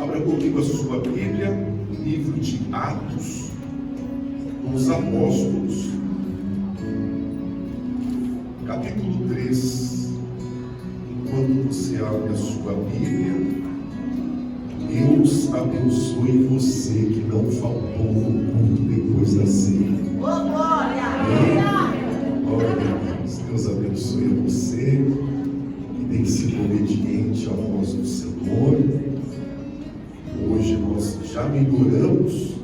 Abra comigo a sua Bíblia, no livro de Atos dos Apóstolos, capítulo 3. Enquanto você abre a sua Bíblia, Deus abençoe você que não faltou no culto depois da ceia. Glória a Deus. Deus abençoe você que tem sido obediente à voz do Senhor. Hoje nós já melhoramos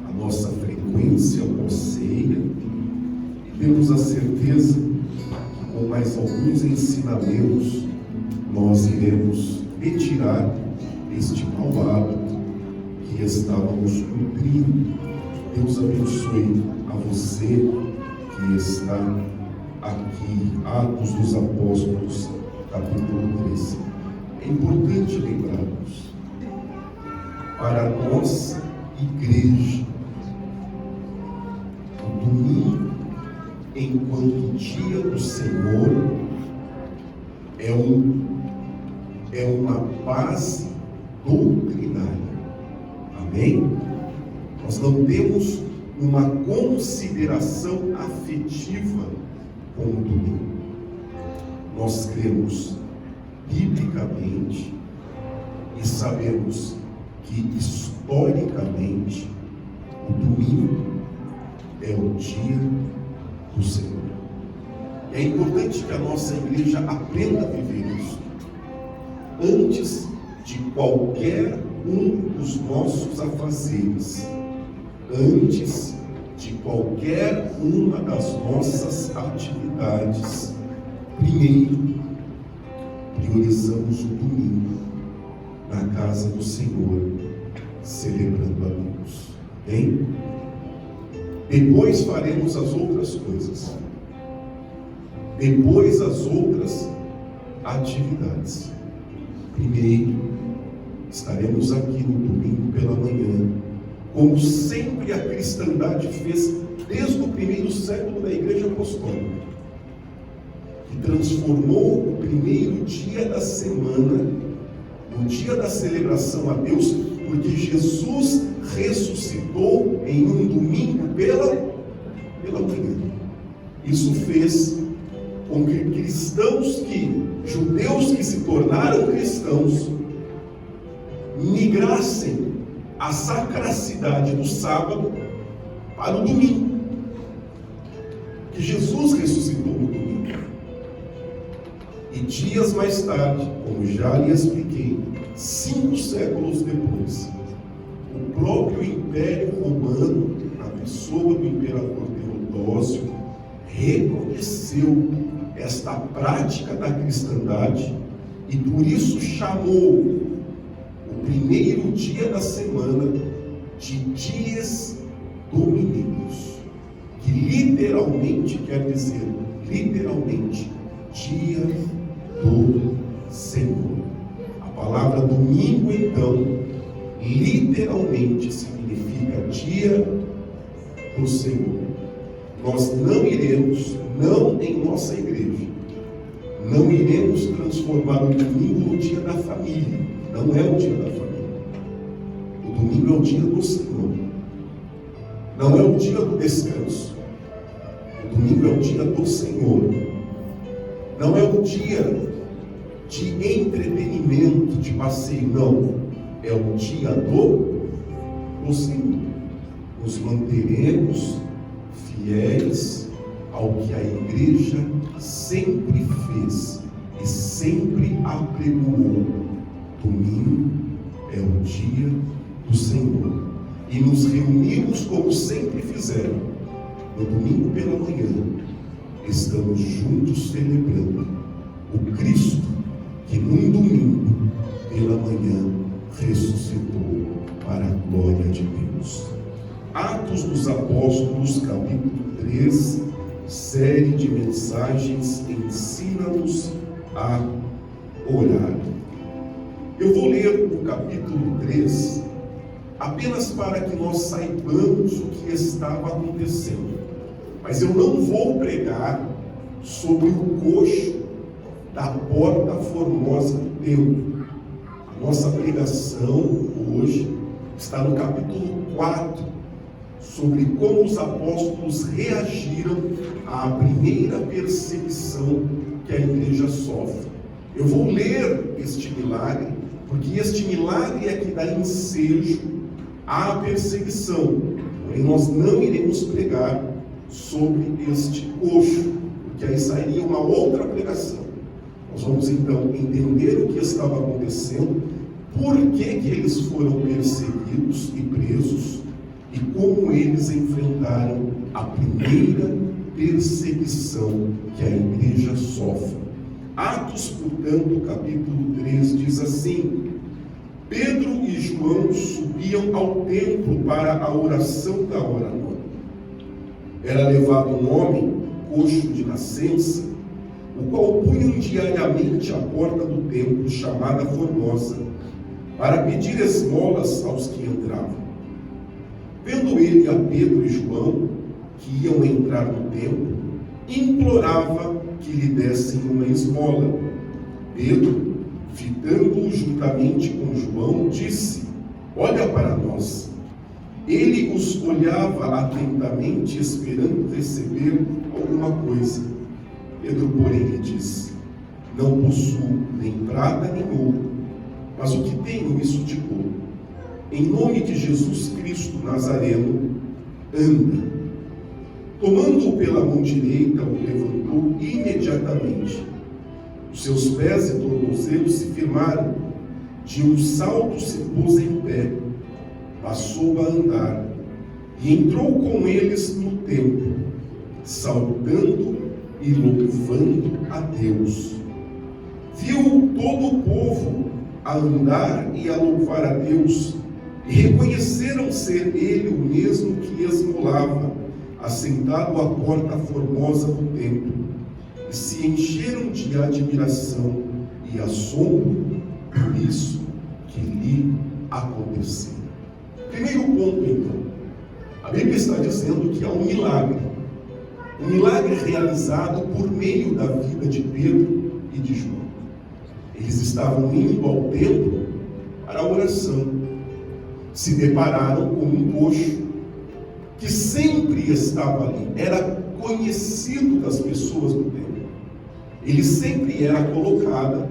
a nossa frequência pós-ceia e temos a certeza que com mais alguns ensinamentos nós iremos retirar este mau hábito que estávamos cumprindo. Deus abençoe a você que está aqui. Atos dos Apóstolos, capítulo 13. É importante lembrarmos, para a nossa igreja, o domingo, enquanto dia do Senhor, é uma base doutrinária. Amém? Nós não temos uma consideração afetiva com o domingo. Nós cremos biblicamente e sabemos que historicamente o domingo é o dia do Senhor. É importante que a nossa igreja aprenda a viver isso antes de qualquer um dos nossos afazeres, antes de qualquer uma das nossas atividades. Primeiro, priorizamos o domingo na casa do Senhor, celebrando a Deus. Amém? Depois faremos as outras coisas. Depois as outras atividades. Primeiro, estaremos aqui no domingo pela manhã, como sempre a cristandade fez desde o primeiro século da Igreja Apostólica, que transformou o primeiro dia da semana no dia da celebração a Deus, porque Jesus ressuscitou em um domingo pela manhã. Isso fez com que judeus que se tornaram cristãos, migrassem a sacracidade do sábado para o domingo, que Jesus ressuscitou no domingo. E dias mais tarde, como já lhe expliquei, 5 séculos depois, o próprio Império Romano, na pessoa do imperador Teodósio, reconheceu esta prática da cristandade e por isso chamou o primeiro dia da semana de dias dominicos, que literalmente quer dizer, dia do Senhor. A palavra domingo, então, literalmente significa dia do Senhor. Nós não em nossa igreja, não iremos transformar o domingo no dia da família. Não é o dia da família. O domingo é o dia do Senhor. Não é o dia do descanso. O domingo é o dia do Senhor. Não é o dia de entretenimento, de passeio, não. É o dia do Senhor. Nos manteremos fiéis ao que a igreja sempre fez e sempre apregoou. Domingo é o dia do Senhor. E nos reunimos como sempre fizeram. No domingo pela manhã, estamos juntos celebrando o Cristo que num domingo pela manhã ressuscitou para a glória de Deus. Atos dos Apóstolos, capítulo 3, série de mensagens ensina-nos a orar. Eu vou ler o capítulo 3 apenas para que nós saibamos o que estava acontecendo. Mas eu não vou pregar sobre o coxo da porta formosa do templo. Nossa pregação hoje está no capítulo 4, sobre como os apóstolos reagiram à primeira perseguição que a igreja sofre. Eu vou ler este milagre, porque este milagre é que dá ensejo à perseguição. Porém, nós não iremos pregar sobre este coxo, porque aí sairia uma outra pregação. Nós vamos então entender o que estava acontecendo, por que eles foram perseguidos e presos, e como eles enfrentaram a primeira perseguição que a igreja sofre. Atos, portanto, capítulo 3 diz assim: Pedro e João subiam ao templo para a oração da hora nona. Era levado um homem, coxo de nascença, o qual punham diariamente à porta do templo, chamada Formosa, para pedir esmolas aos que entravam. Vendo ele a Pedro e João, que iam entrar no templo, implorava que lhe dessem uma esmola. Pedro, fitando-o juntamente com João, disse: Olha para nós. Ele os olhava atentamente, esperando receber alguma coisa. Pedro, porém, lhe disse: Não possuo nem prata nem ouro, mas o que tenho, isso te dou. Em nome de Jesus Cristo Nazareno, anda. Tomando-o pela mão direita, o levantou imediatamente. Os seus pés e tornozelos se firmaram. De um salto se pôs em pé. Passou a andar. E entrou com eles no templo, saudando e louvando a Deus. Viu todo o povo a andar e a louvar a Deus, e reconheceram ser ele o mesmo que esmolava, assentado à porta formosa do templo, e se encheram de admiração e assombro por isso que lhe aconteceu. Primeiro ponto, então, a Bíblia está dizendo que há um milagre realizado por meio da vida de Pedro e de João. Eles estavam indo ao templo para a oração, se depararam com um coxo que sempre estava ali, era conhecido das pessoas do templo. Ele sempre era colocado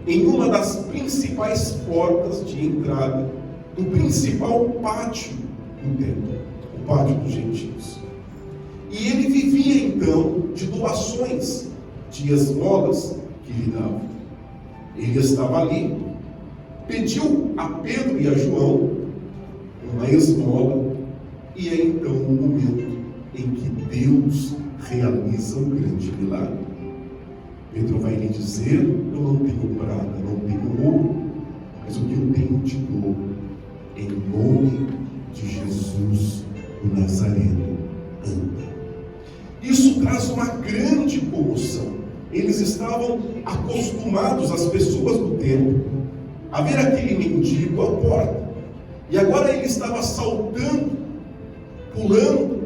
em uma das principais portas de entrada do principal pátio do templo, o pátio dos gentios. E ele vivia então de doações, de esmolas que lhe davam. Ele estava ali, pediu a Pedro e a João uma esmola, e é então o momento em que Deus realiza um grande milagre. Pedro vai lhe dizer: eu não tenho prata, não tenho ouro, mas o que eu tenho te dou, em nome de Jesus o Nazareno, anda. Isso traz uma grande comoção. Eles estavam acostumados, as pessoas do templo, a ver aquele mendigo à porta, e agora ele estava saltando, pulando,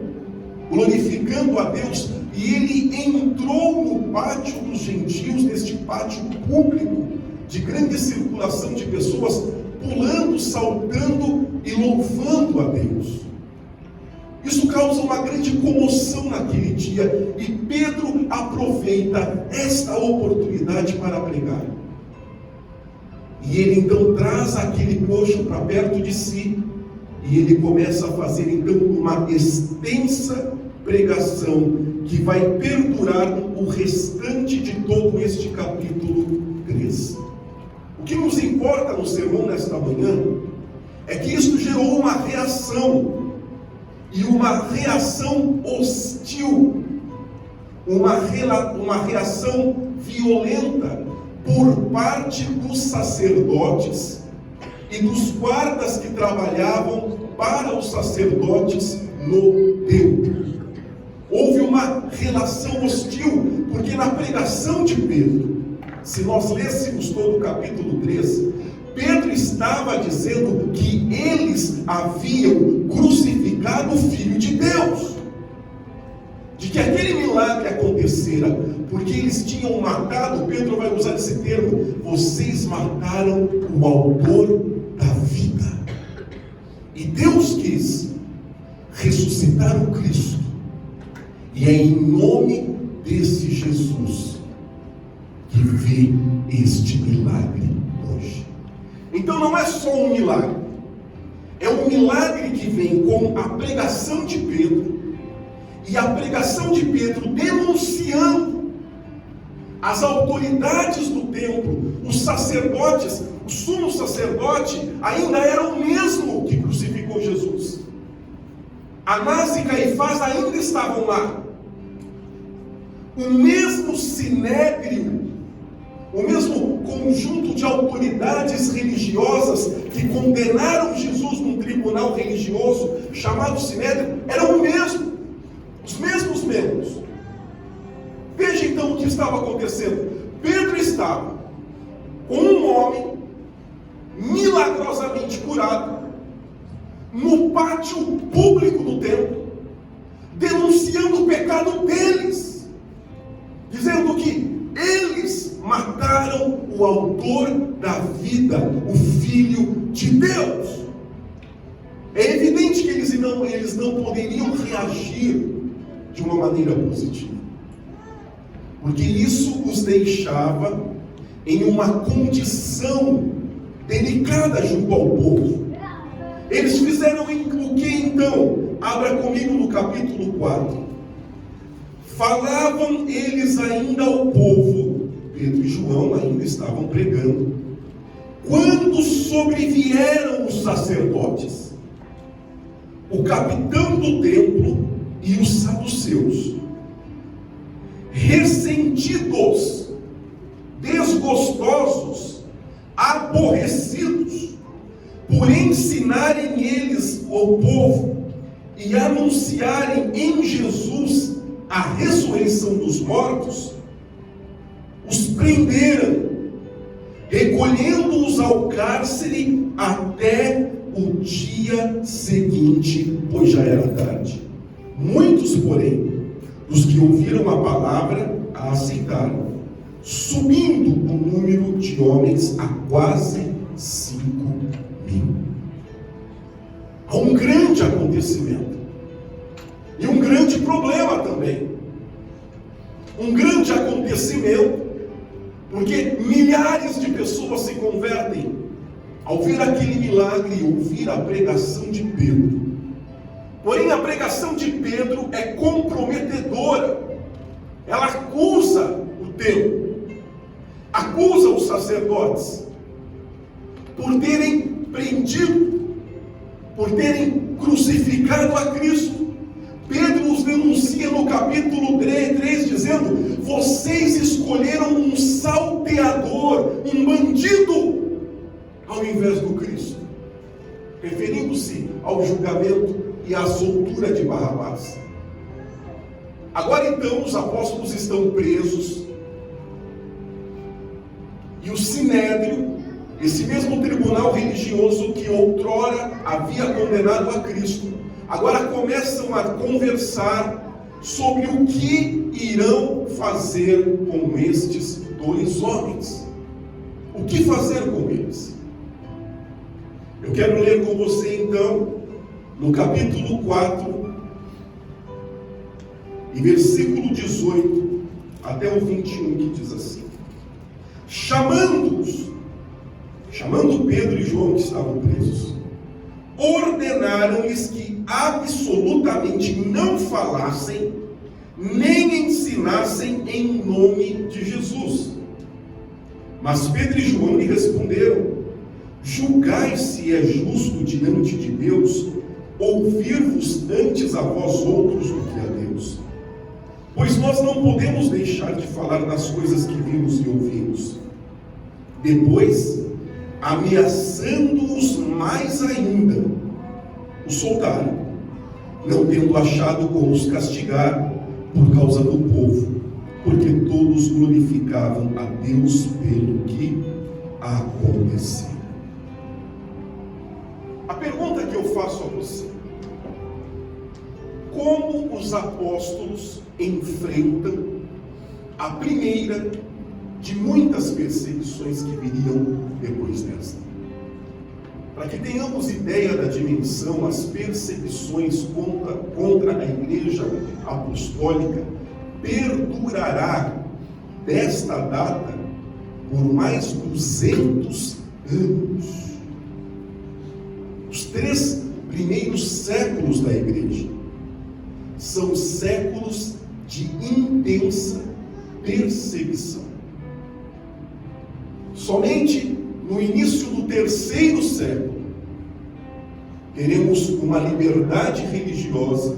glorificando a Deus, e ele entrou no pátio dos gentios, neste pátio público, de grande circulação de pessoas, pulando, saltando e louvando a Deus. Isso causa uma grande comoção naquele dia, e Pedro aproveita esta oportunidade para pregar. E ele então traz aquele coxo para perto de si, e ele começa a fazer então uma extensa pregação que vai perdurar o restante de todo este capítulo 3. O que nos importa no sermão nesta manhã é que isso gerou uma reação, e uma reação hostil, uma reação violenta por parte dos sacerdotes e dos guardas que trabalhavam para os sacerdotes no templo. Houve uma relação hostil, porque na pregação de Pedro, se nós lêssemos todo o capítulo 3, Pedro estava dizendo que eles haviam crucificado o Filho de Deus, de que aquele milagre acontecera porque eles tinham matado, Pedro vai usar esse termo, vocês mataram o autor da vida. E Deus quis ressuscitar o Cristo, e é em nome desse Jesus que vê este milagre hoje. Então não é só um milagre, é um milagre que vem com a pregação de Pedro, e a pregação de Pedro denunciando as autoridades do templo, os sacerdotes. O sumo sacerdote ainda era o mesmo que crucificou Jesus. Anás e Caifás ainda estavam lá. O mesmo sinédrio, o mesmo conjunto de autoridades religiosas que condenaram Jesus num tribunal religioso chamado sinédrio, eram o mesmo. Os mesmos membros. Veja então o que estava acontecendo. Pedro estava com um homem milagrosamente curado no pátio público do templo, denunciando o pecado deles, dizendo que eles mataram o autor da vida, o Filho de Deus. É evidente que eles não poderiam reagir de uma maneira positiva, porque isso os deixava em uma condição delicada junto ao povo. Eles fizeram o que então? Abra comigo no capítulo 4. Falavam eles ainda ao povo, Pedro e João ainda estavam pregando, quando sobrevieram os sacerdotes, o capitão do templo e os saduceus, ressentidos, desgostosos, aborrecidos, por ensinarem eles ao povo e anunciarem em Jesus a ressurreição dos mortos, os prenderam, recolhendo-os ao cárcere até o dia seguinte, pois já era tarde. Muitos, porém, dos que ouviram a palavra, a aceitaram, subindo o número de homens a quase 5.000. Há um grande acontecimento e um grande problema também. Um grande acontecimento, porque milhares de pessoas se convertem ao ver aquele milagre e ouvir a pregação de Pedro. Porém, a pregação de Pedro é comprometedora. Ela acusa o templo, acusa os sacerdotes por terem prendido, por terem crucificado a Cristo. Pedro os denuncia no capítulo 3, dizendo: vocês escolheram um salteador, um bandido, ao invés do Cristo, referindo-se ao julgamento e à soltura de Barrabás. Agora então os apóstolos estão presos, e o sinédrio, esse mesmo tribunal religioso que outrora havia condenado a Cristo, agora começam a conversar sobre o que irão fazer com estes dois homens. O que fazer com eles? Eu quero ler com você então, no capítulo 4, e versículo 18 até o 21, que diz assim: chamando Pedro e João, que estavam presos, ordenaram-lhes que absolutamente não falassem, nem ensinassem em nome de Jesus. Mas Pedro e João lhe responderam: julgai se é justo diante de Deus ouvir-vos antes a vós outros do que a Deus. Pois nós não podemos deixar de falar das coisas que vimos e ouvimos. Depois, ameaçando-os mais ainda, os soltaram, não tendo achado como os castigar por causa do povo, porque todos glorificavam a Deus pelo que aconteceu. A pergunta que eu faço a você: como os apóstolos enfrentam a primeira de muitas perseguições que viriam depois desta. Para que tenhamos ideia da dimensão, as perseguições contra a igreja apostólica perdurará desta data por mais 200 anos. Os 3 primeiros séculos da igreja são séculos de intensa perseguição. Somente no início do 3º século teremos uma liberdade religiosa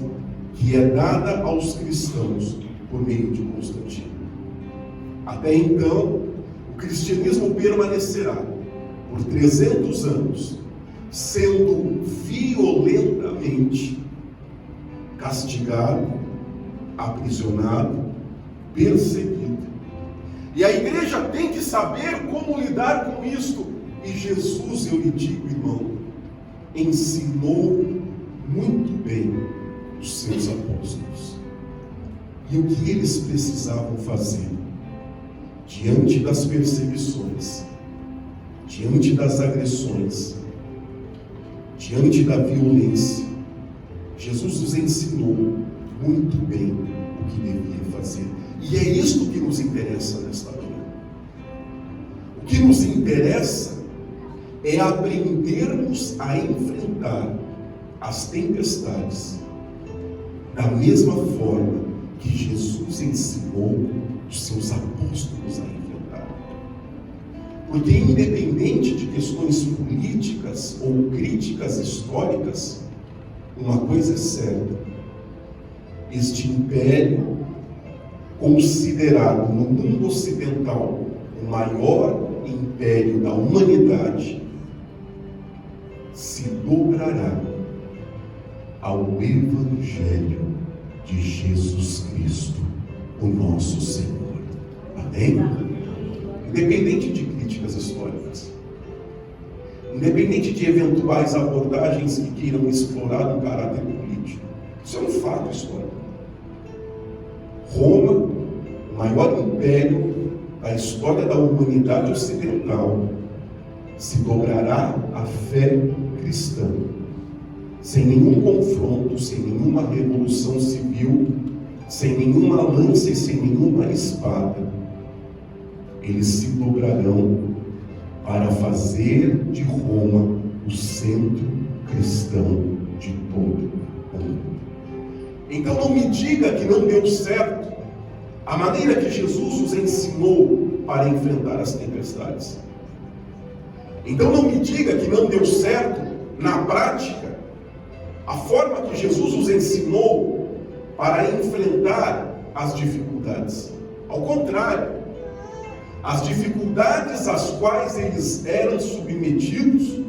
que é dada aos cristãos por meio de Constantino. Até então, o cristianismo permanecerá por 300 anos sendo violentamente castigado, aprisionado, perseguido. E a igreja tem que saber como lidar com isto. E Jesus, eu lhe digo, irmão, ensinou muito bem os seus apóstolos. E o que eles precisavam fazer diante das perseguições, diante das agressões, diante da violência. Jesus nos ensinou muito bem o que devia fazer. E é isto que nos interessa nesta manhã. O que nos interessa é aprendermos a enfrentar as tempestades da mesma forma que Jesus ensinou os seus apóstolos a enfrentar. Porque independente de questões políticas ou críticas históricas, uma coisa é certa: este império, considerado no mundo ocidental o maior império da humanidade, se dobrará ao Evangelho de Jesus Cristo, o nosso Senhor. Amém? Independente de críticas históricas, independente de eventuais abordagens que queiram explorar um caráter político, isso é um fato histórico. Roma, o maior império da história da humanidade ocidental, se dobrará à fé cristã, sem nenhum confronto, sem nenhuma revolução civil, sem nenhuma lança e sem nenhuma espada. Eles se dobrarão para fazer de Roma o centro cristão de todo o mundo. Então não me diga que não deu certo a maneira que Jesus os ensinou para enfrentar as tempestades. Então não me diga que não deu certo na prática a forma que Jesus os ensinou para enfrentar as dificuldades. Ao contrário, as dificuldades às quais eles eram submetidos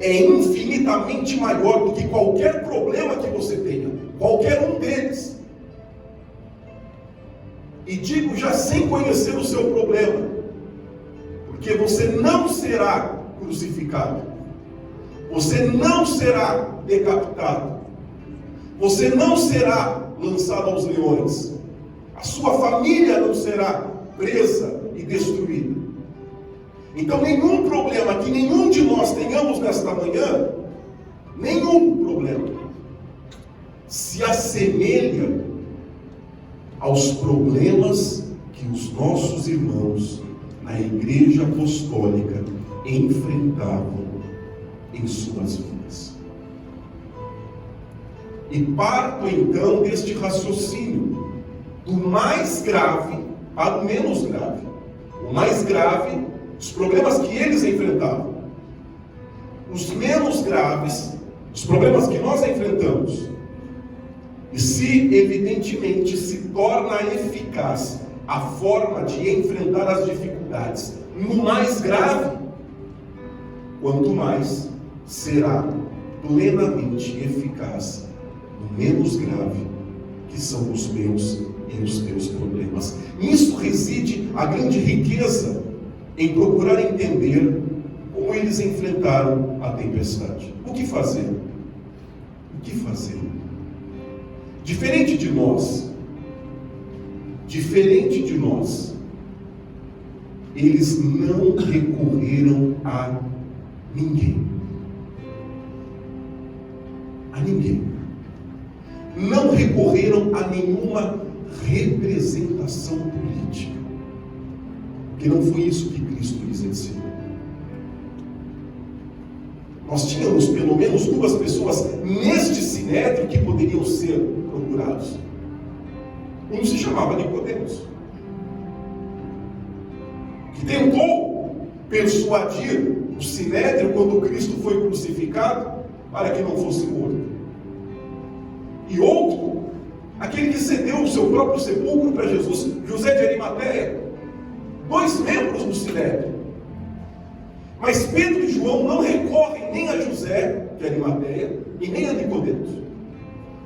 é infinitamente maior do que qualquer problema que você tenha, qualquer um deles. E digo já sem conhecer o seu problema, porque você não será crucificado, você não será decapitado, você não será lançado aos leões, a sua família não será presa e destruída. Então nenhum problema que nenhum de nós tenhamos nesta manhã, nenhum problema se assemelha aos problemas que os nossos irmãos na Igreja Apostólica enfrentavam em suas vidas. E parto então deste raciocínio, do mais grave para o menos grave. O mais grave, os problemas que eles enfrentavam. Os menos graves, os problemas que nós enfrentamos. E se, evidentemente, se torna eficaz a forma de enfrentar as dificuldades no mais grave, quanto mais será plenamente eficaz no menos grave, que são os meus e os teus problemas. Nisso reside a grande riqueza em procurar entender como eles enfrentaram a tempestade. O que fazer? O que fazer? diferente de nós, eles não recorreram a ninguém. A ninguém. Não recorreram a nenhuma representação política. Porque não foi isso que Cristo lhes ensinou. Nós tínhamos pelo menos 2 pessoas neste sinédrio que poderiam ser procurados. Um se chamava Nicodemos, que tentou persuadir o sinédrio quando Cristo foi crucificado para que não fosse morto. E outro, aquele que cedeu o seu próprio sepulcro para Jesus, José de Arimateia, 2 membros do sinédrio. Mas Pedro e João não recorrem nem a José de Arimateia e nem a Nicodemos,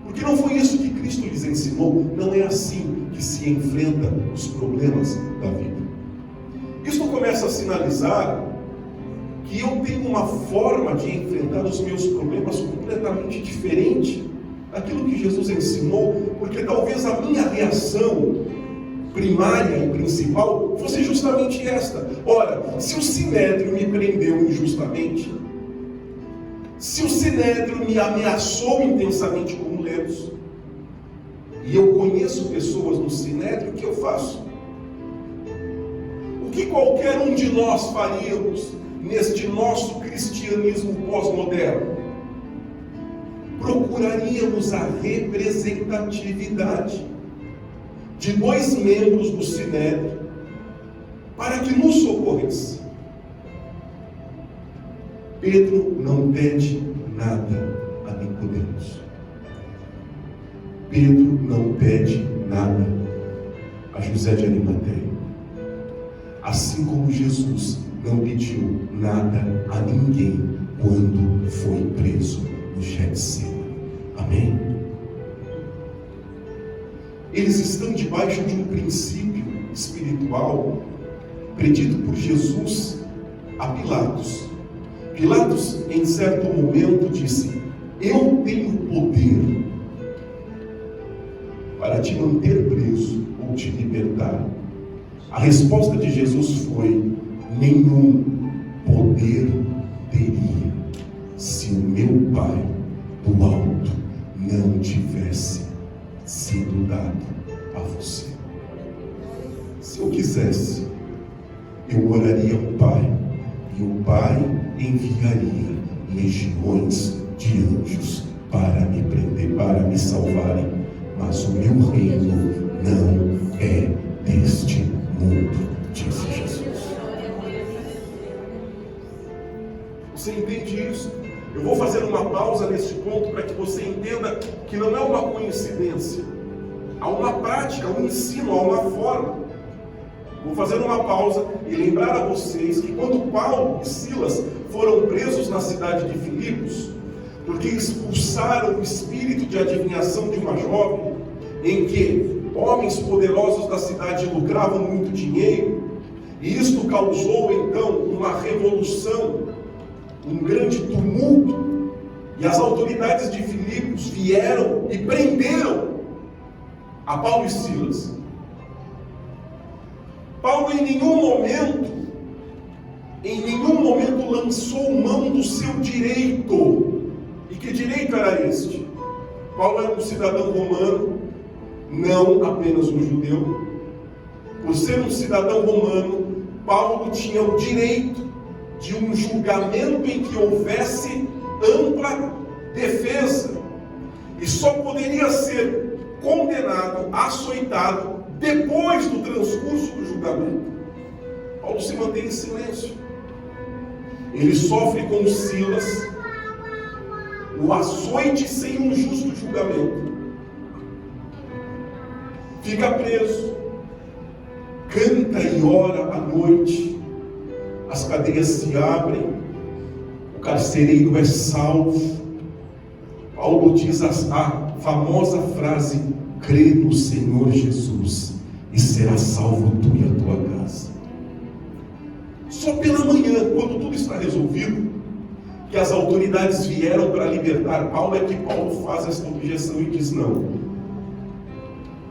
porque não foi isso que Cristo lhes ensinou. Não é assim que se enfrenta os problemas da vida. Isso começa a sinalizar que eu tenho uma forma de enfrentar os meus problemas completamente diferente daquilo que Jesus ensinou, porque talvez a minha reação primária e principal fosse justamente esta. Ora, se o sinédrio me prendeu injustamente, se o sinédrio me ameaçou intensamente, como lemos, e eu conheço pessoas no sinédrio, o que eu faço? O que qualquer um de nós faríamos neste nosso cristianismo pós-moderno? Procuraríamos a representatividade de 2 membros do sinédrio para que nos socorresse. Pedro não pede nada a Nicodemos. Pedro não pede nada a José de Arimateia. Assim como Jesus não pediu nada a ninguém quando foi preso no Getsemane. Amém? Eles estão debaixo de um princípio espiritual predito por Jesus a Pilatos. Pilatos, em certo momento, disse: eu tenho poder para te manter preso ou te libertar. A resposta de Jesus foi: nenhum poder teria se o meu Pai do alto não tivesse sido dado a você. Se eu quisesse, eu oraria ao Pai, e o Pai enviaria legiões de anjos para me prender, para me salvarem. Mas o meu reino não é deste mundo, disse Jesus. Você entende isso? Eu vou fazer uma pausa neste ponto para que você entenda que não é uma coincidência. Há uma prática, um ensino, há uma forma. Vou fazer uma pausa e lembrar a vocês que quando Paulo e Silas foram presos na cidade de Filipos, porque expulsaram o espírito de adivinhação de uma jovem, em que homens poderosos da cidade lucravam muito dinheiro, e isto causou então uma revolução, um grande tumulto, e as autoridades de Filipos vieram e prenderam a Paulo e Silas. Paulo em nenhum momento lançou mão do seu direito. E que direito era este? Paulo era um cidadão romano, não apenas um judeu. Por ser um cidadão romano, Paulo tinha o direito de um julgamento em que houvesse ampla defesa, e só poderia ser condenado, açoitado, depois do transcurso do julgamento. Paulo se mantém em silêncio. Ele sofre com Silas o açoite sem um justo julgamento. Fica preso, canta e ora à noite, as cadeias se abrem, o carcereiro é salvo. Paulo diz a famosa frase: crê no Senhor Jesus e será salvo tu e a tua casa. Só pela manhã, quando tudo está resolvido, que as autoridades vieram para libertar Paulo, é que Paulo faz esta objeção e diz: não,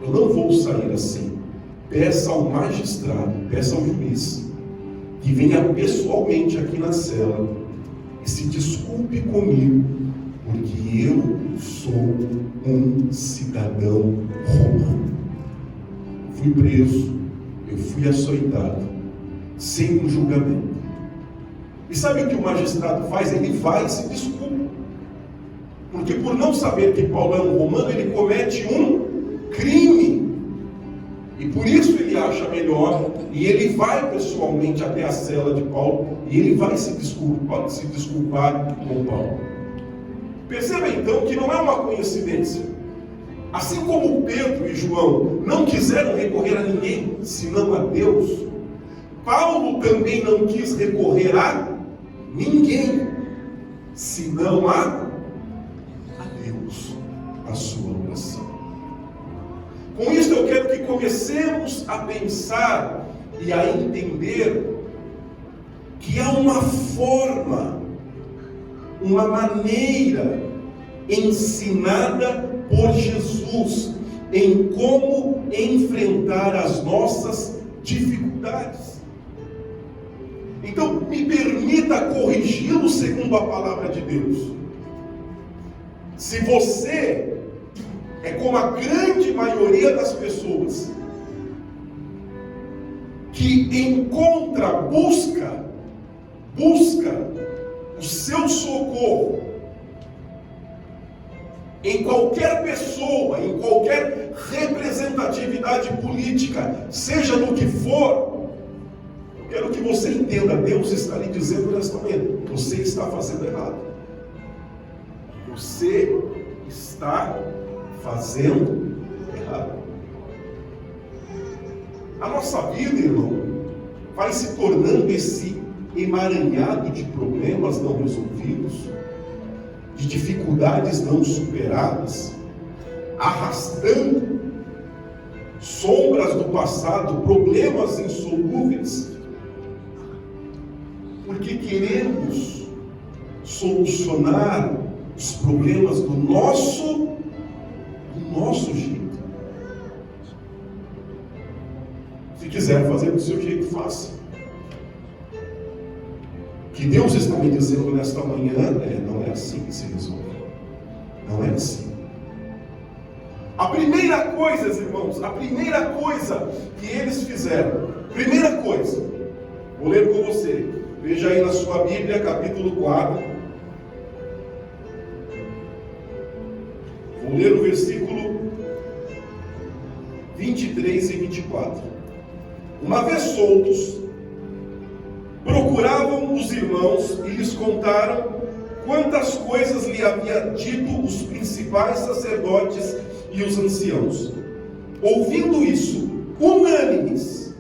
Eu não vou sair assim. Peça ao magistrado, peça ao juiz, que venha pessoalmente aqui na cela e se desculpe comigo, porque eu sou um cidadão romano. Fui preso, eu fui açoitado, sem um julgamento. E sabe o que o magistrado faz? Ele vai e se desculpa. Porque por não saber que Paulo é um romano, ele comete um crime. E por isso ele acha melhor, e ele vai pessoalmente até a cela de Paulo, e ele vai se desculpar com Paulo. Perceba então que não é uma coincidência. Assim como Pedro e João não quiseram recorrer a ninguém, senão a Deus, Paulo também não quis recorrer a ninguém, senão a Deus, a sua oração. Com isso eu quero que comecemos a pensar e a entender que há uma forma, uma maneira ensinada por Jesus em como enfrentar as nossas dificuldades. Então, me permita corrigi-lo segundo a palavra de Deus. Se você é como a grande maioria das pessoas que busca o seu socorro em qualquer pessoa, em qualquer representatividade política, seja no que for, eu quero que você entenda, Deus está lhe dizendo nesta manhã, você está fazendo errado. Você está fazendo errado. A nossa vida, irmão, vai se tornando esse emaranhado de problemas não resolvidos, de dificuldades não superadas, arrastando sombras do passado, problemas insolúveis, porque queremos solucionar os problemas do nosso jeito. Se quiser fazer do seu jeito, faça. Que Deus está me dizendo nesta manhã, não é assim que se resolve. Não é assim. A primeira coisa, irmãos, a primeira coisa que eles fizeram, primeira coisa, vou ler com você, veja aí na sua Bíblia, capítulo 4, vou ler o versículo 23 e 24. Uma vez soltos, procuravam os irmãos e lhes contaram quantas coisas lhe havia dito os principais sacerdotes e os anciãos. Ouvindo isto, unânimes,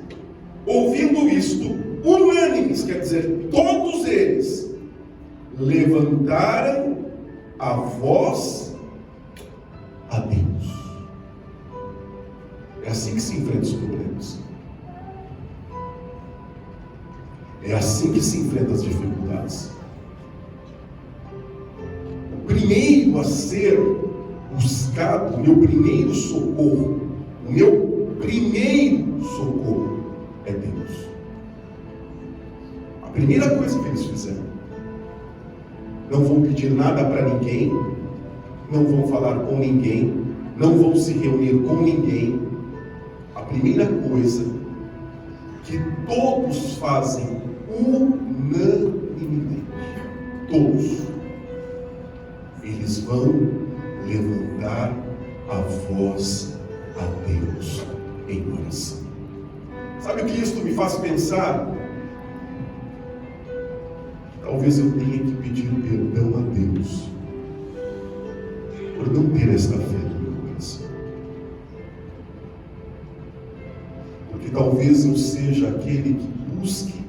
quer dizer, todos eles levantaram a voz a Deus. É assim que se enfrenta os problemas. É assim que se enfrenta as dificuldades. O primeiro a ser buscado, o meu primeiro socorro é Deus. A primeira coisa que eles fizeram. Não vão pedir nada para ninguém, não vão falar com ninguém, não vão se reunir com ninguém. A primeira coisa que todos fazem unanimemente, todos, eles vão levantar a voz a Deus em oração. Sabe o que isso me faz pensar? Talvez eu tenha que pedir perdão a Deus por não ter esta fé no meu coração. Porque talvez eu seja aquele que busque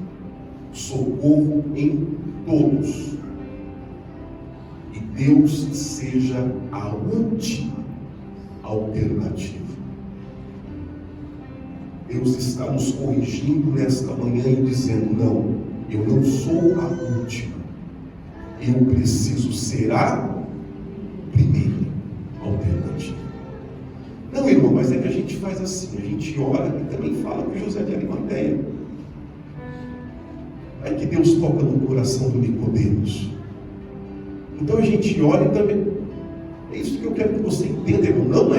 socorro em todos, e Deus seja a última alternativa. Deus está nos corrigindo nesta manhã e dizendo: não, eu não sou a última, eu preciso ser a primeira alternativa. Não irmão, mas é que a gente faz assim, a gente ora e também fala com José de Arimateia. Aí que Deus toca no coração do Nicodemos. Então a gente ora e também. É isso que eu quero que você entenda, irmão. Não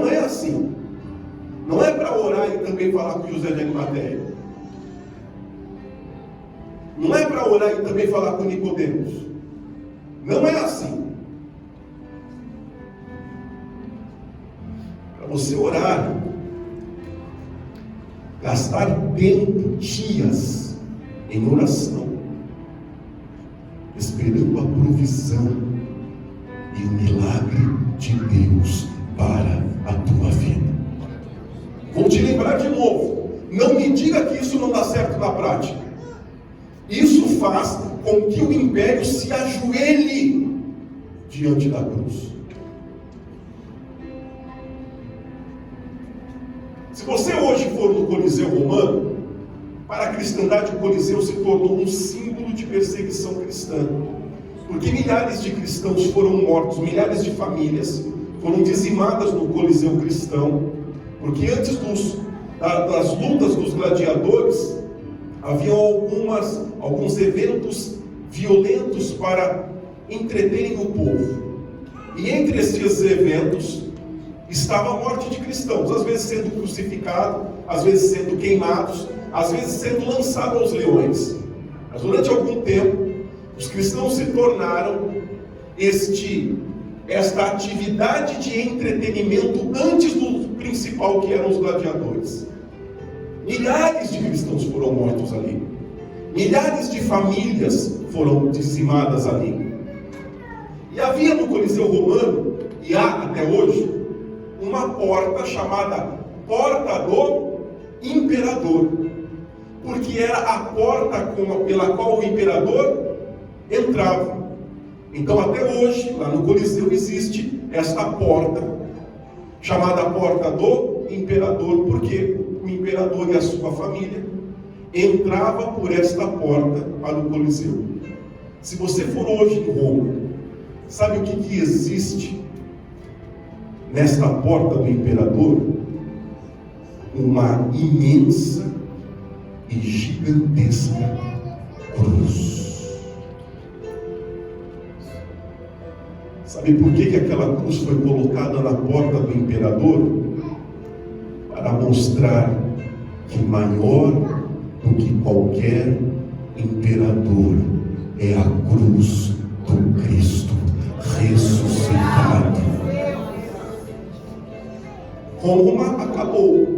é assim. Não é para orar e também falar com José de Arimateia. Não é para orar e também falar com Nicodemos. Não é assim. Para você orar, gastar tempo, dias em oração, esperando a provisão e o milagre de Deus para a tua vida. Vou te lembrar de novo, não me diga que isso não dá certo na prática. Isso faz com que o império se ajoelhe diante da cruz. Se você hoje for no Coliseu Romano, para a cristandade o Coliseu se tornou um símbolo de perseguição cristã. Porque milhares de cristãos foram mortos, milhares de famílias foram dizimadas no Coliseu cristão. Porque antes das lutas dos gladiadores, haviam alguns eventos violentos para entreterem o povo. E entre esses eventos estava a morte de cristãos, às vezes sendo crucificados, às vezes sendo queimados, às vezes sendo lançados aos leões. Mas durante algum tempo, os cristãos se tornaram esta atividade de entretenimento antes do principal, que eram os gladiadores. Milhares de cristãos foram mortos ali. Milhares de famílias foram dizimadas ali. E havia no Coliseu Romano, e há até hoje, uma porta chamada Porta do Imperador. Porque era a porta pela qual o imperador entrava. Então até hoje, lá no Coliseu, existe esta porta, chamada Porta do Imperador, porque o imperador e a sua família entrava por esta porta para o Coliseu. Se você for hoje em Roma, sabe o que existe nesta porta do imperador? Uma imensa e gigantesca cruz. Sabe por que aquela cruz foi colocada na porta do imperador? Para mostrar que maior do que qualquer imperador é a cruz do Cristo ressuscitado. Roma acabou.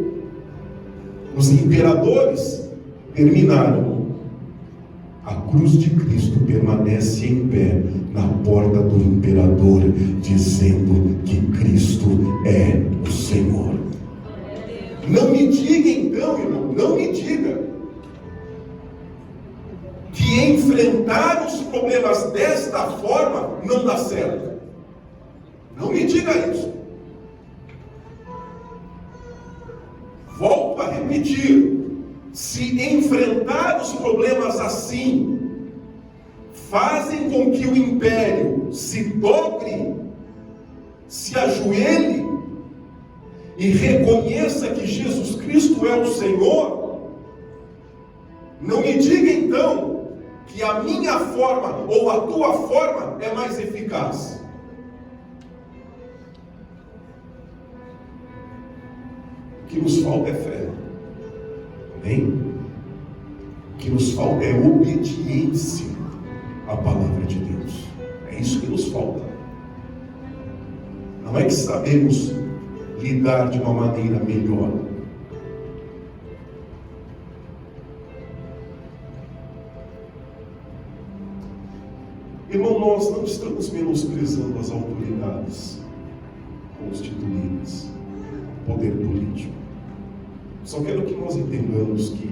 Os imperadores terminaram. A cruz de Cristo permanece em pé na porta do imperador, dizendo que Cristo é o Senhor. Não me diga então, irmão, não me diga que enfrentar os problemas desta forma não dá certo. Não me diga isso. Volto a repetir. Se enfrentar os problemas assim fazem com que o império se dobre, se ajoelhe e reconheça que Jesus Cristo é o Senhor, não me diga então que a minha forma ou a tua forma é mais eficaz. O que nos falta é fé. Amém? O que nos falta é obediência à palavra de Deus. É isso que nos falta. Não é que sabemos lidar de uma maneira melhor. Irmão, nós não estamos menosprezando as autoridades constituídas, o poder político. Só quero que nós entendamos que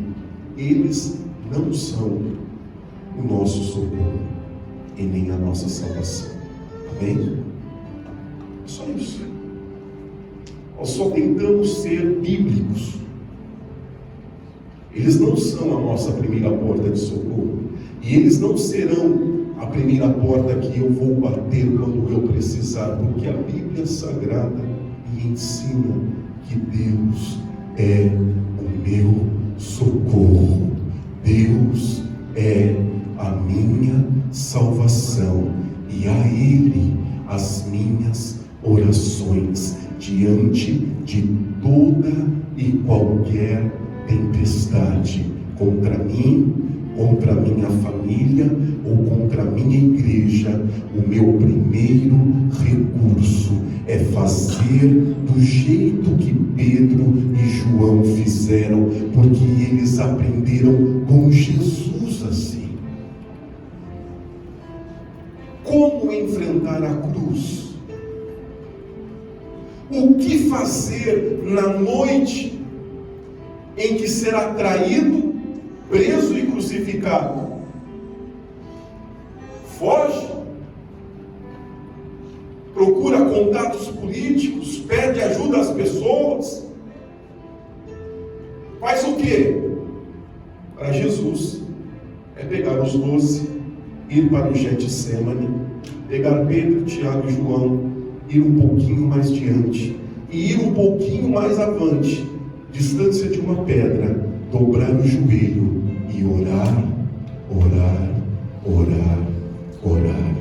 eles não são o nosso socorro e nem a nossa salvação. Amém? Só isso. Nós só tentamos ser bíblicos. Eles não são a nossa primeira porta de socorro. E eles não serão a a primeira porta que eu vou bater quando eu precisar, porque a Bíblia Sagrada me ensina que Deus é o meu socorro, Deus é a minha salvação, e a Ele as minhas orações diante de toda e qualquer tempestade contra mim, contra a minha família ou contra a minha igreja. O meu primeiro recurso é fazer do jeito que Pedro e João fizeram, porque eles aprenderam com Jesus assim. Como enfrentar a cruz? O que fazer na noite em que será traído, preso e crucificado? Foge? Procura contatos políticos? Pede ajuda às pessoas? Faz o quê? Para Jesus é pegar os 12, ir para o Getsêmani, pegar Pedro, Tiago e João, ir um pouquinho mais diante e ir um pouquinho mais avante, distância de uma pedra, dobrar o joelho e orar, orar, orar, orar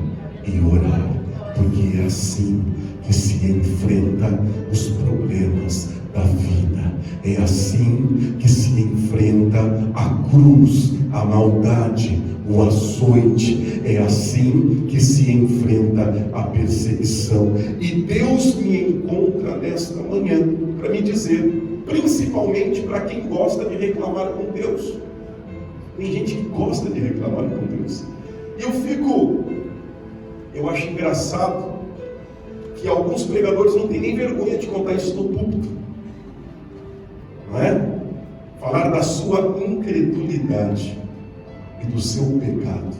e orar, porque é assim que se enfrenta os problemas da vida, é assim que se enfrenta a cruz, a maldade, o açoite, é assim que se enfrenta a perseguição. E Deus me encontra nesta manhã para me dizer, principalmente para quem gosta de reclamar com Deus. Tem gente que gosta de reclamar com Deus. Eu acho engraçado que alguns pregadores não têm nem vergonha de contar isso no púlpito, não é? Falar da sua incredulidade e do seu pecado.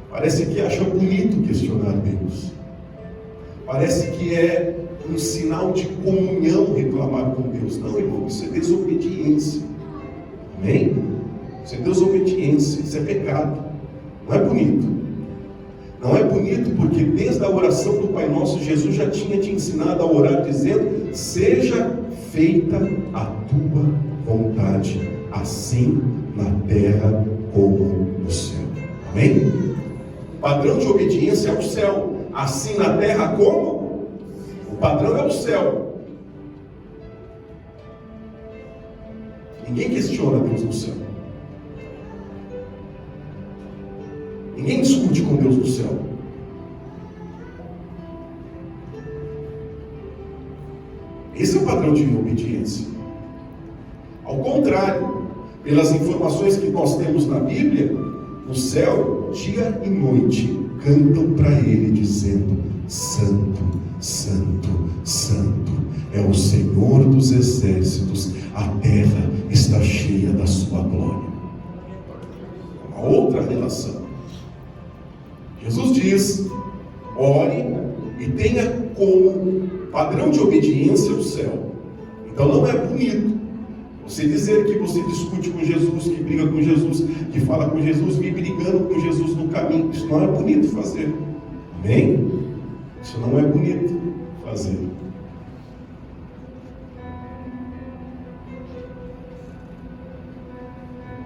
Parece que acha bonito questionar Deus. Parece que é um sinal de comunhão reclamar com Deus. Não, irmão, isso é desobediência. Amém? Isso é desobediência, isso é pecado. Não é bonito. Não é bonito porque desde a oração do Pai Nosso, Jesus já tinha te ensinado a orar dizendo: seja feita a tua vontade, assim na terra como no céu. Amém? O padrão de obediência é o céu, assim na terra como? O padrão é o céu. Ninguém questiona Deus no céu. Ninguém discute com Deus no céu. Esse é o padrão de obediência. Ao contrário, pelas informações que nós temos na Bíblia, no céu, dia e noite, cantam para Ele dizendo: Santo, Santo, Santo é o Senhor dos exércitos, a terra está cheia da sua glória. Uma outra relação. Jesus diz: ore e tenha como padrão de obediência o céu. Então não é bonito você dizer que você discute com Jesus, que briga com Jesus, que fala com Jesus, vive brigando com Jesus no caminho. Isso não é bonito fazer. Amém? Isso não é bonito fazer.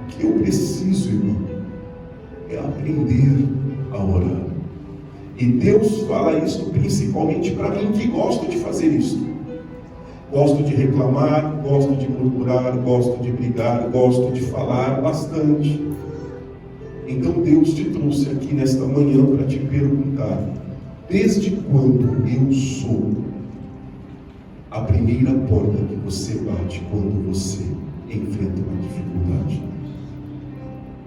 O que eu preciso, irmão, é aprender a orar. E Deus fala isso principalmente para mim, que gosto de fazer isso. Gosto de reclamar, gosto de murmurar, gosto de brigar, gosto de falar bastante. Então Deus te trouxe aqui nesta manhã para te perguntar: desde quando eu sou a primeira porta que você bate quando você enfrenta uma dificuldade?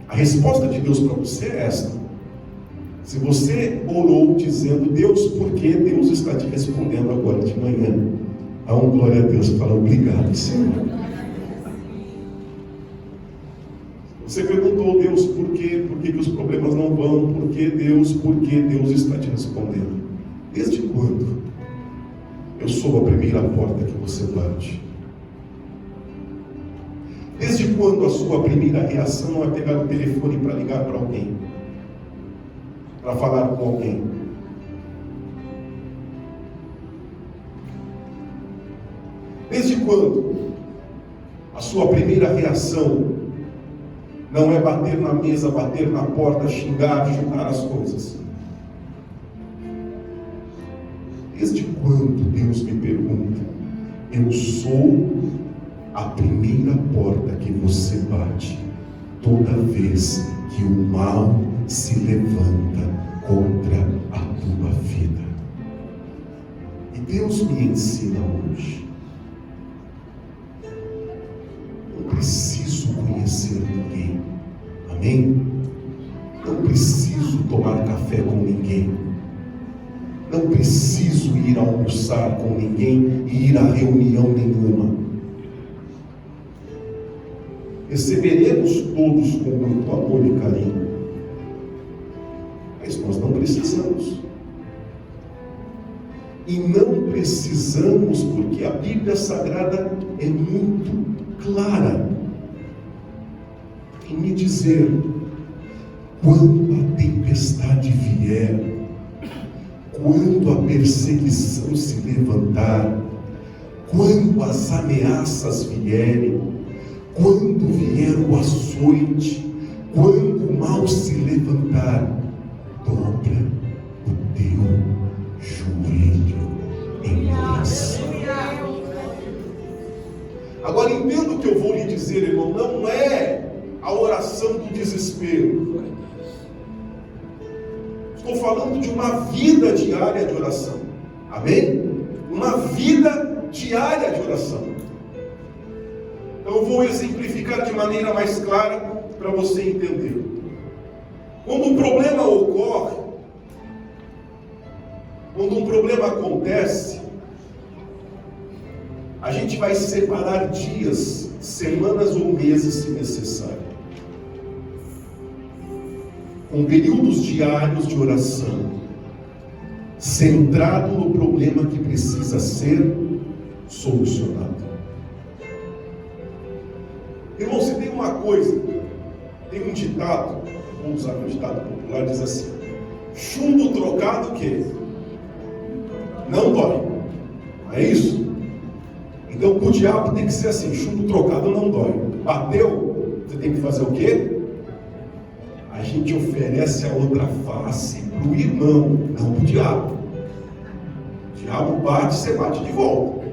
A resposta de Deus para você é esta. Se você orou dizendo: Deus, por que Deus está te respondendo agora de manhã? Dá uma glória a Deus e fala: obrigado, Senhor. Você perguntou: Deus, por quê? Por que os problemas não vão? Por que Deus está te respondendo? Desde quando eu sou a primeira porta que você bate? Desde quando a sua primeira reação não é pegar o telefone para ligar para alguém? para falar com alguém. Desde quando a sua primeira reação não é bater na mesa, bater na porta, xingar, juntar as coisas? Desde quando Deus me pergunta, eu sou a primeira porta que você bate toda vez que o mal se levanta contra a tua vida? E Deus me ensina hoje, não preciso conhecer ninguém, amém? Não preciso tomar café com ninguém, não preciso ir almoçar com ninguém e ir a reunião nenhuma. Receberemos todos com muito amor e carinho, mas nós não precisamos. E não precisamos porque a Bíblia Sagrada é muito clara em me dizer: quando a tempestade vier, quando a perseguição se levantar, quando as ameaças vierem, quando vier o açoite, quando o mal se levantar, dobra o teu joelho em oração. Agora entenda o que eu vou lhe dizer, irmão, não é a oração do desespero. Estou falando de uma vida diária de oração. Amém? Uma vida diária de oração. Então eu vou exemplificar de maneira mais clara para você entender. Quando um problema ocorre, quando um problema acontece, a gente vai separar dias, semanas ou meses se necessário, com períodos diários de oração, centrado no problema que precisa ser solucionado. Irmão, se tem uma coisa, tem um ditado, vou usar um ditado popular, diz assim: chumbo trocado o quê? Não dói. Não é isso? Então com o diabo tem que ser assim: chumbo trocado não dói. Bateu, você tem que fazer o quê? A gente oferece a outra face para o irmão, não para o diabo. O diabo bate, você bate de volta.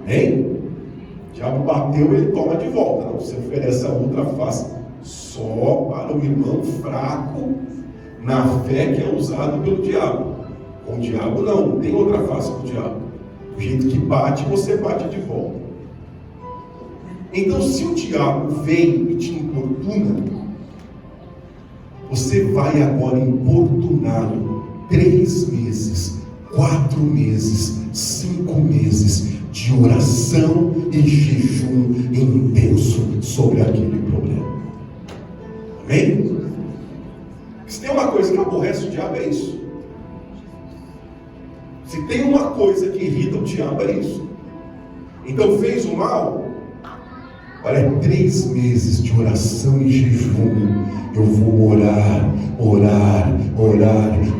Amém? O diabo bateu, ele toma de volta. Não, você oferece a outra face só para o irmão fraco na fé que é usado pelo diabo. Com o diabo não tem outra face para o diabo. Do jeito que bate, você bate de volta. Então, se o diabo vem e te importuna, você vai agora importuná-lo 3 meses, 4 meses, 5 meses de oração e jejum intenso sobre aquele problema. Amém? Se tem uma coisa que aborrece o diabo, é isso. Se tem uma coisa que irrita o diabo, é isso. Então fez o mal, olha, 3 meses de oração e jejum. Eu vou orar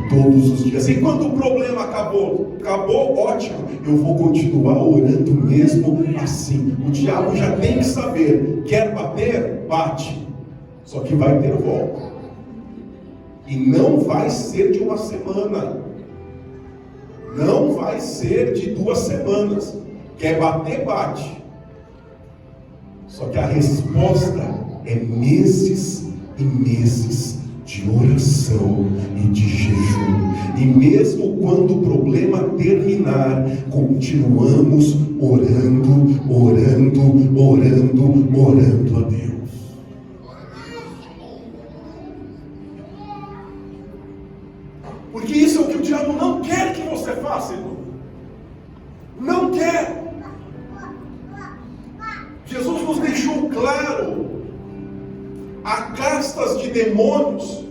todos os dias. E quando o problema acabou, ótimo. Eu vou continuar orando mesmo assim. O diabo já tem que saber: quer bater? Bate. Só que vai ter volta. E não vai ser de uma semana. Não vai ser de 2 semanas. Quer bater? Bate. Só que a resposta é meses e meses de oração e de jejum. E mesmo quando o problema terminar, continuamos orando a Deus. Porque isso é o que o diabo não quer que você faça, irmão. Não quer. Jesus nos deixou claro: há castas de demônios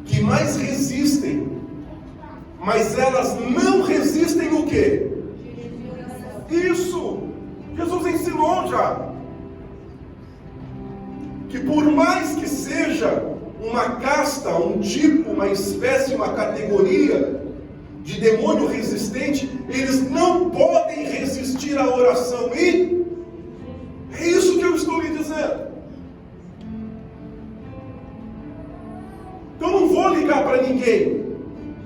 que mais resistem, mas elas não resistem o quê? Isso! Jesus ensinou já que por mais que seja uma casta, um tipo, uma espécie, uma categoria de demônio resistente, eles não podem resistir à oração. E é isso que eu estou lhe dizendo. Então não vou ligar para ninguém,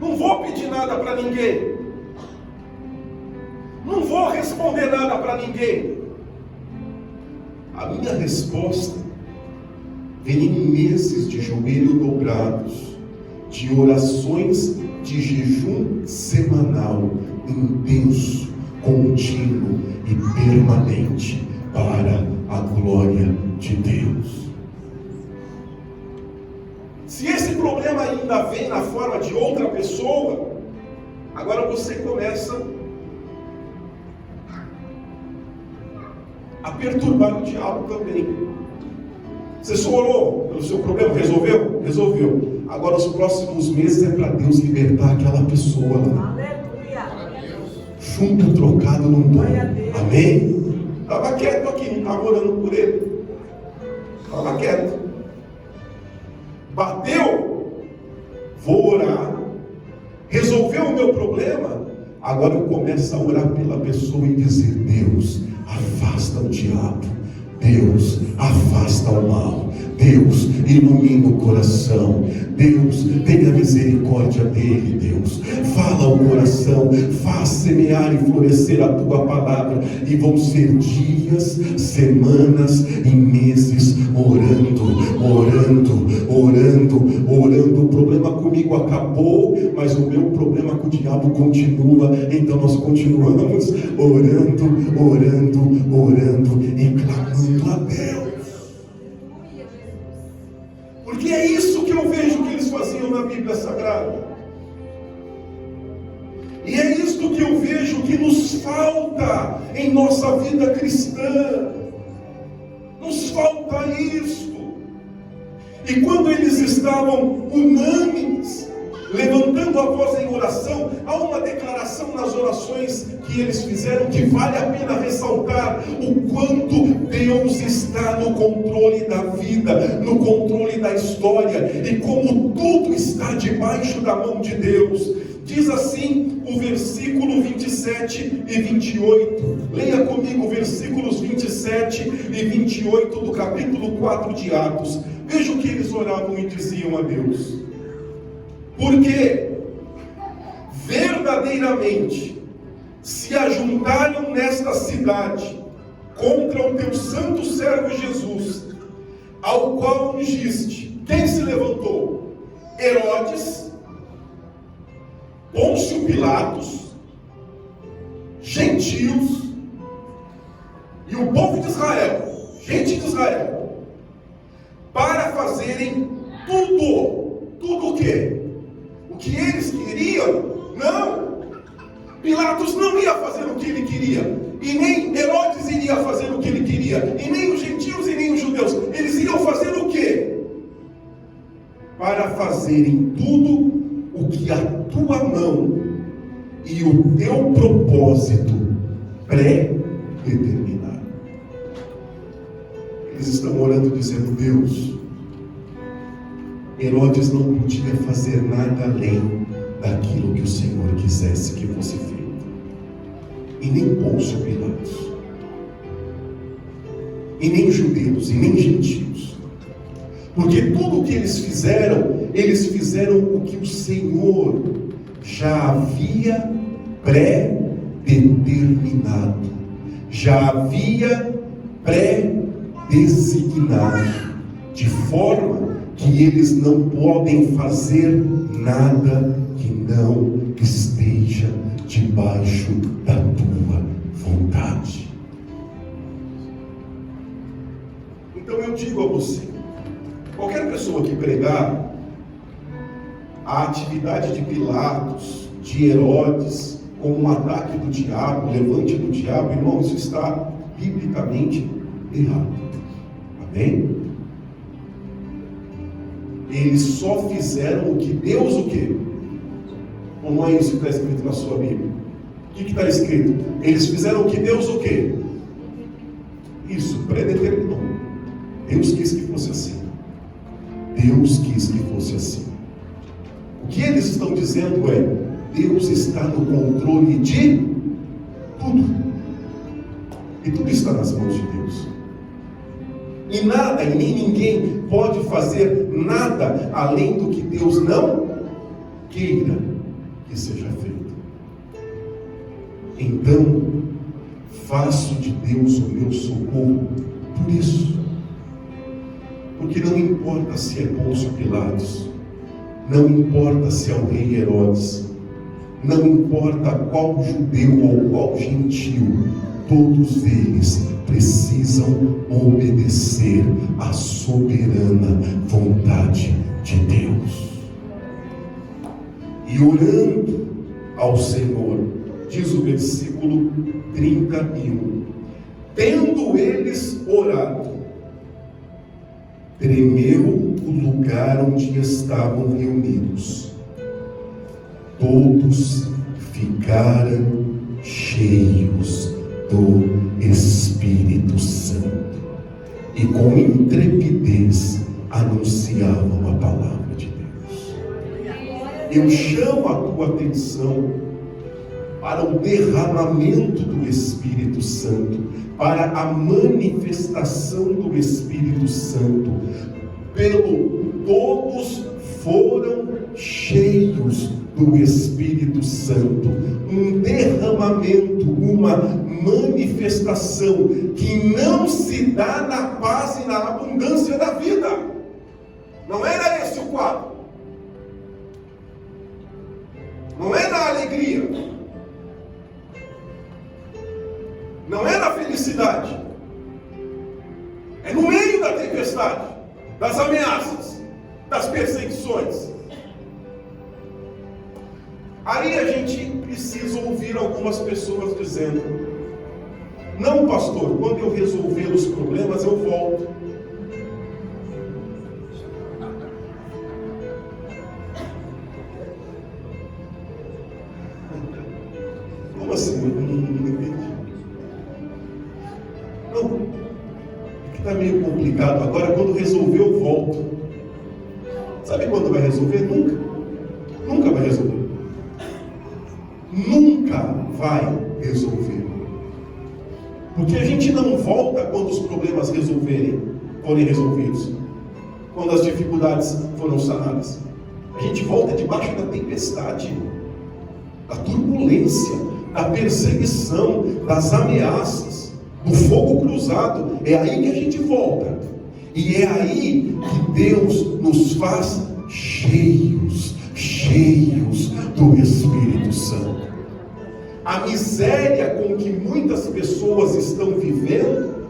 não vou pedir nada para ninguém, não vou responder nada para ninguém. A minha resposta vem em meses de joelho dobrados, de orações de jejum semanal, intenso, contínuo e permanente para a glória de Deus. Se esse problema ainda vem na forma de outra pessoa, agora você começa a perturbar o diabo também. Você só orou pelo seu problema, resolveu? Resolveu. Agora os próximos meses é para Deus libertar aquela pessoa lá. Aleluia. Junto, trocado num dom. Amém? Estava quieto aqui, não estava orando por ele. Estava quieto. Bateu? Vou orar. Resolveu o meu problema? Agora eu começo a orar pela pessoa e dizer: Deus, afasta o diabo. Deus, afasta o mal. Deus, ilumina o coração. Deus, tenha misericórdia dele. Deus, fala ao coração, faz semear e florescer a tua palavra. E vão ser dias, semanas e meses orando. O problema comigo acabou, mas o meu problema com o diabo continua. Então nós continuamos orando e clamando a Deus. Porque é isso que eu vejo que eles faziam na Bíblia Sagrada. E é isso que eu vejo que nos falta em nossa vida cristã. Nos falta isto. E quando eles estavam unânimes, levantando a voz em oração, há uma declaração nas orações que eles fizeram que vale a pena ressaltar: o quanto Deus está no controle da vida, no controle da história, e como tudo está debaixo da mão de Deus. Diz assim o versículo 27 e 28. Leia comigo versículos 27 e 28 do capítulo 4 de Atos. Veja o que eles oravam e diziam a Deus. Porque verdadeiramente se ajuntaram nesta cidade contra o teu santo servo Jesus, ao qual ungiste. Quem se levantou? Herodes, Pôncio Pilatos, gentios e o povo de Israel, gente de Israel, para fazerem tudo o quê? O que eles queriam? Não. Pilatos não ia fazer o que ele queria, e nem Herodes iria fazer o que ele queria, e nem os gentios e nem os judeus. Eles iam fazer o quê? Para fazerem tudo o que a tua mão e o teu propósito pré-determinaram. Eles estão orando dizendo: Deus, Herodes não podia fazer nada além daquilo que o Senhor quisesse que fosse feito. E nem Pôncio Pilatos, e nem judeus, e nem gentios. Porque tudo o que eles fizeram o que o Senhor já havia pré-determinado, já havia pré-designado, de forma que eles não podem fazer nada que não esteja debaixo da tua vontade. Então eu digo a você, qualquer pessoa que pregar a atividade de Pilatos, de Herodes, como um ataque do diabo, levante do diabo, irmão, isso está biblicamente errado. Amém? Eles só fizeram o que Deus o quê? Ou não é isso que está escrito na sua Bíblia? O que está escrito? Eles fizeram o que Deus o quê? Isso, predeterminou. Deus quis que fosse assim. Deus quis que fosse assim. O que eles estão dizendo é: Deus está no controle de tudo. E tudo está nas mãos de Deus. E nada, e nem ninguém pode fazer nada além do que Deus não queira que seja feito. Então, faço de Deus o meu socorro por isso. Porque não importa se é Pôncio Pilatos, não importa se é o rei Herodes, não importa qual judeu ou qual gentil, todos eles precisam obedecer à soberana vontade de Deus. E orando ao Senhor, diz o versículo 31, tendo eles orado, tremeu o lugar onde estavam reunidos. Todos ficaram cheios do Espírito Santo e com intrepidez anunciavam a palavra de Deus. Eu chamo a tua atenção para o derramamento do Espírito Santo, para a manifestação do Espírito Santo. Todos foram cheios do Espírito Santo. Um derramamento, uma manifestação que não se dá na paz e na abundância da vida. Não era esse o quadro. Não é na alegria. Não é na felicidade. É no meio da tempestade, das ameaças, das perseguições. Aí a gente precisa ouvir algumas pessoas dizendo: não, pastor, quando eu resolver os problemas eu volto. Como assim? Não entendi. Não, é que está meio complicado. Agora, quando resolver eu volto. Sabe quando vai resolver? Nunca. Nunca vai resolver. Nunca vai resolver. Porque a gente não volta quando os problemas forem resolvidos, quando as dificuldades foram sanadas. A gente volta debaixo da tempestade, da turbulência, da perseguição, das ameaças, do fogo cruzado. É aí que a gente volta. E é aí que Deus nos faz cheios do Espírito Santo. A miséria com que muitas pessoas estão vivendo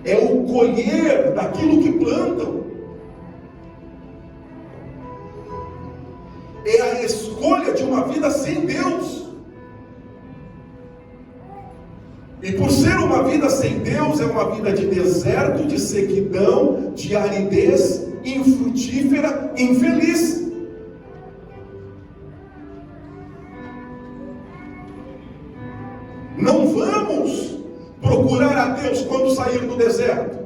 é o colher daquilo que plantam. É a escolha de uma vida sem Deus. E por ser uma vida sem Deus, é uma vida de deserto, de sequidão, de aridez, infrutífera, infeliz. Não vamos procurar a Deus quando sair do deserto.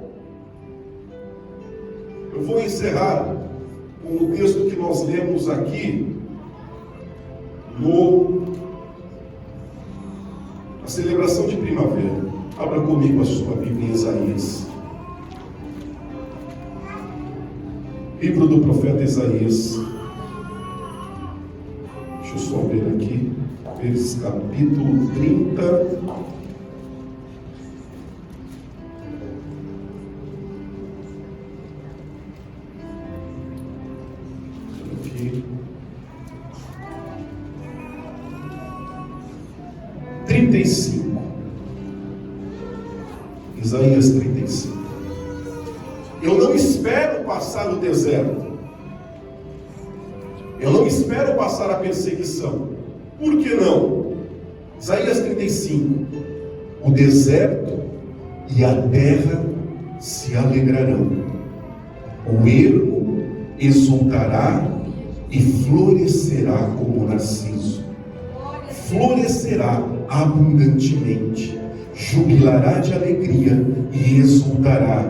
Eu vou encerrar com o texto que nós lemos aqui na celebração de primavera. Abra comigo a sua Bíblia em Isaías. Livro do profeta Isaías. Deixa eu só ver aqui. Capítulo 30. Aqui. 35. Isaías 35. Eu não espero passar o deserto. Eu não espero passar a perseguição. Por que não? Isaías 35. O deserto e a terra se alegrarão. O ermo exultará e florescerá como narciso. Florescerá abundantemente, jubilará de alegria e exultará.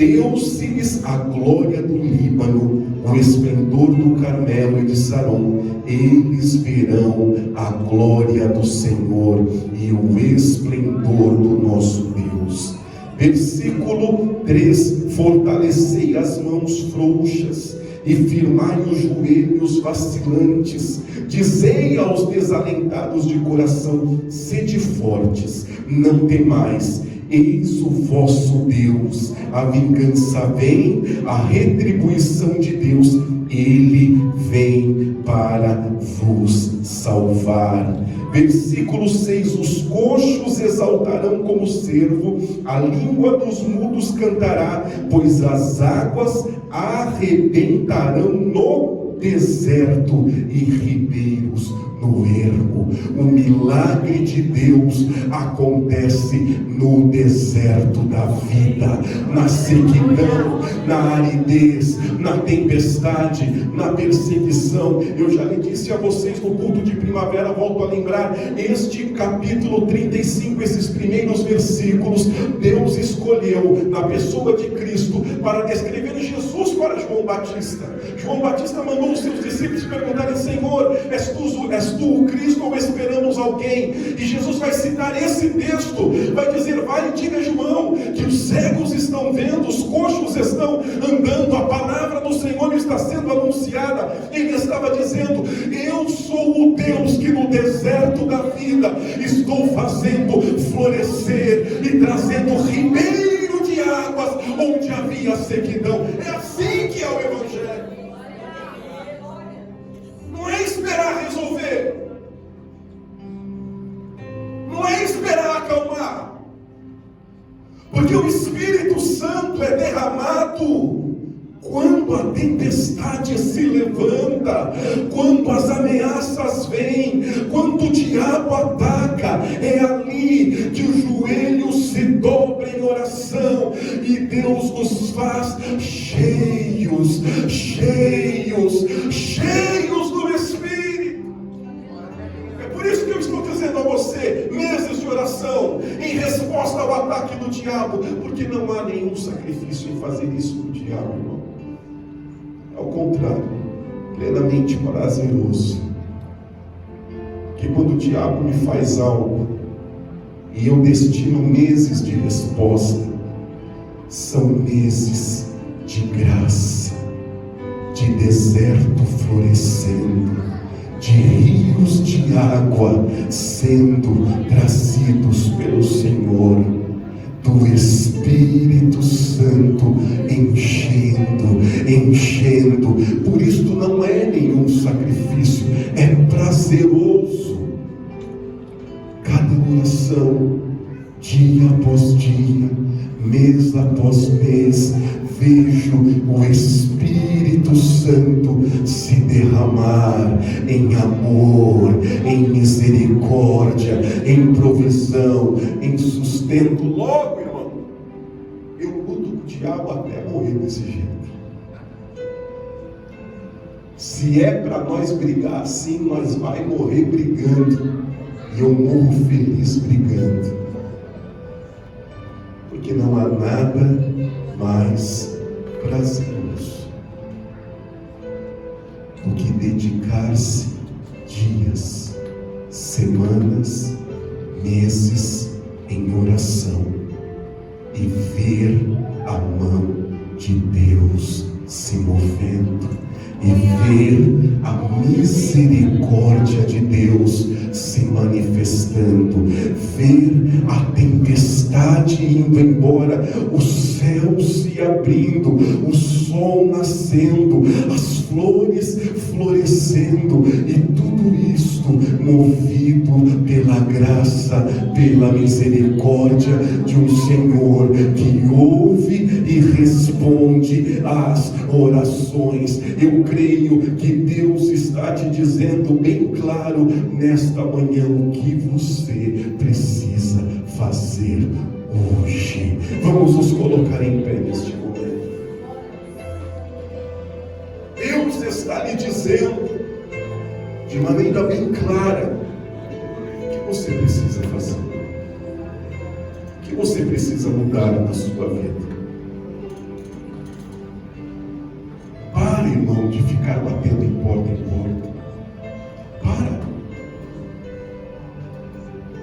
Deu-se-lhes a glória do Líbano, o esplendor do Carmelo e de Saron. Eles verão a glória do Senhor e o esplendor do nosso Deus. Versículo 3: fortalecei as mãos frouxas e firmai os joelhos vacilantes. Dizei aos desalentados de coração: sede fortes, não temais, eis o vosso Deus. A vingança vem, a retribuição de Deus, Ele vem para vos salvar. Versículo 6: os coxos exaltarão como cervo, a língua dos mudos cantará, pois as águas arrebentarão no deserto e ribeiros no ermo. O milagre de Deus acontece no deserto da vida, na sequidão, na aridez, na tempestade, na perseguição. Eu já lhe disse a vocês no culto de primavera, volto a lembrar, este capítulo 35, esses primeiros versículos, Deus escolheu na pessoa de Cristo para descrever Jesus para João Batista. João Batista mandou os seus discípulos perguntarem: Senhor, és tu o Cristo ou esperamos alguém? E Jesus vai citar esse texto, vai dizer: vai e diga a João que os cegos estão vendo, os coxos estão andando, a palavra do Senhor está sendo anunciada. Ele estava dizendo: eu sou o Deus que no deserto da vida estou fazendo florescer e trazendo ribeiro de águas onde havia sequidão. É assim que é o Evangelho. Não é esperar resolver, não é esperar acalmar, porque o Espírito Santo é derramado quando a tempestade se levanta, quando as ameaças vêm, quando o diabo ataca. É ali que os joelhos se dobram em oração e Deus nos faz cheios do Espírito. É por isso que eu estou dizendo a você: meses de oração em resposta ao ataque do diabo, porque não há nenhum sacrifício em fazer isso do diabo, irmão. Ao contrário, plenamente prazeroso. Que quando o diabo me faz algo e eu destino meses de resposta, são meses de graça, de deserto florescendo, de rios de água sendo trazidos pelo Senhor, do Espírito Santo enchendo. Por isso não é nenhum sacrifício, é prazeroso. Cada oração, dia após dia, mês após mês, vejo o Espírito Santo se derramar em amor, em misericórdia, em provisão, em sustento. Logo, irmão, eu luto com o diabo até morrer desse jeito. Se é para nós brigar assim, nós vai morrer brigando. E eu morro feliz brigando. Porque não há nada mais prazeroso do que dedicar-se dias, semanas, meses em oração e ver a mão de Deus se movendo e ver a misericórdia de Deus se manifestando, ver a tempestade indo embora, o céu se abrindo, o sol nascendo, as flores florescendo, e tudo isto movido pela graça, pela misericórdia de um Senhor que ouve e responde às orações. Eu creio que Deus está te dizendo bem claro nesta manhã o que você precisa fazer hoje. Vamos nos colocar em pé neste momento. Deus está lhe dizendo de maneira bem clara o que você precisa fazer, o que você precisa mudar na sua vida. de ficar batendo em porta em porta.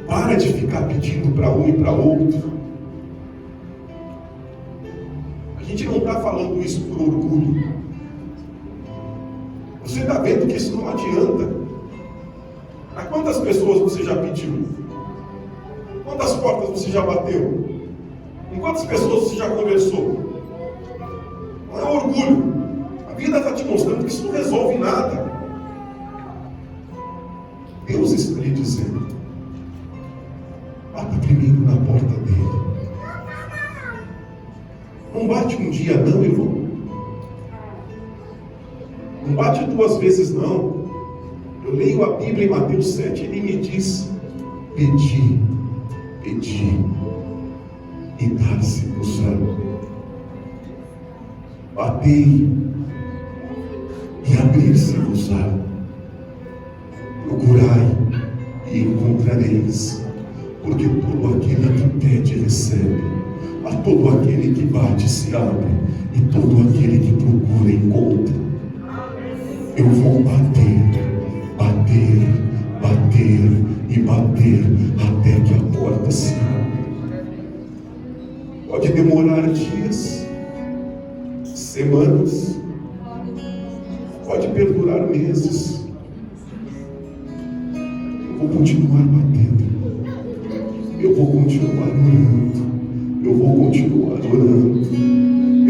Para de ficar pedindo para um e para outro. A gente não está falando isso por orgulho. Você está vendo que isso não adianta. A quantas pessoas você já pediu? Quantas portas você já bateu? Com quantas pessoas você já conversou? Não é orgulho. A vida está te mostrando que isso não resolve nada. Deus está lhe dizendo: bata primeiro na porta dele. Não bate um dia não, irmão. Não bate 2 vezes não. Eu leio a Bíblia em Mateus 7, ele me diz: pedi, pedi, e dar-se-vos-á. Batei, e abrir-se-vos-á. Procurai, e encontrareis. Porque todo aquele que pede, recebe. A todo aquele que bate, se abre. E todo aquele que procura, encontra. Eu vou bater, bater, bater e bater até que a porta se abra. Pode demorar dias, semanas, pode perdurar meses. Eu vou continuar batendo. Eu vou continuar orando. Eu vou continuar orando.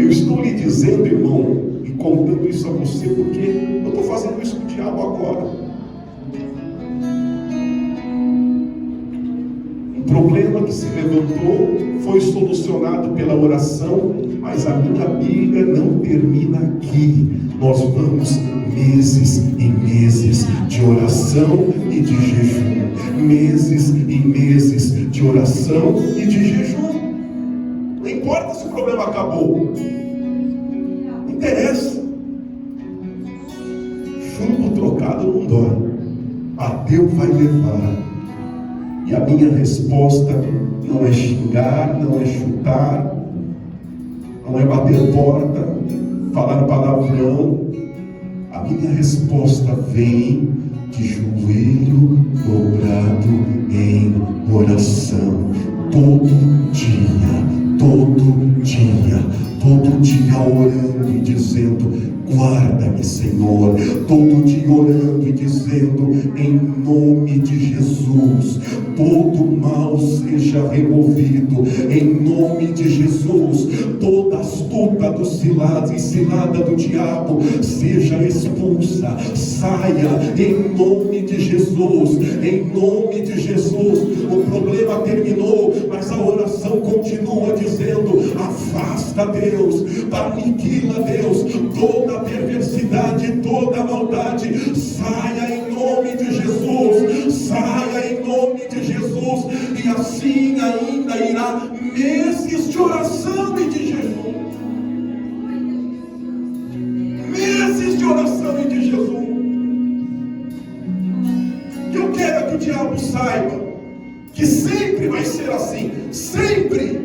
Eu estou lhe dizendo, irmão, e contando isso a você, porque eu estou fazendo isso com o diabo agora. Um problema que se levantou foi solucionado pela oração, mas a minha briga não termina aqui. Nós vamos meses e meses de oração e de jejum. Meses e meses de oração e de jejum. Não importa se o problema acabou. Não interessa. Chumbo trocado não dói. Bateu, vai levar. E a minha resposta não é xingar, não é chutar, não é bater porta, falar palavrão. A minha resposta vem de joelho dobrado em oração. Todo dia orando e dizendo: guarda-me, Senhor. Todo dia orando e dizendo: em nome de Jesus, todo mal seja removido, em nome de Jesus. Toda astuta do cilada e cilada do diabo seja expulsa, saia, em nome de Jesus, em nome de Jesus. O problema terminou, mas a oração continua dizendo: afasta, Deus, aniquila, Deus, toda perversidade, toda maldade, saia em nome de Jesus, saia em nome de Jesus. E assim ainda irá meses de oração e de jejum. Meses de oração e de jejum. Eu quero que o diabo saiba que sempre vai ser assim, sempre.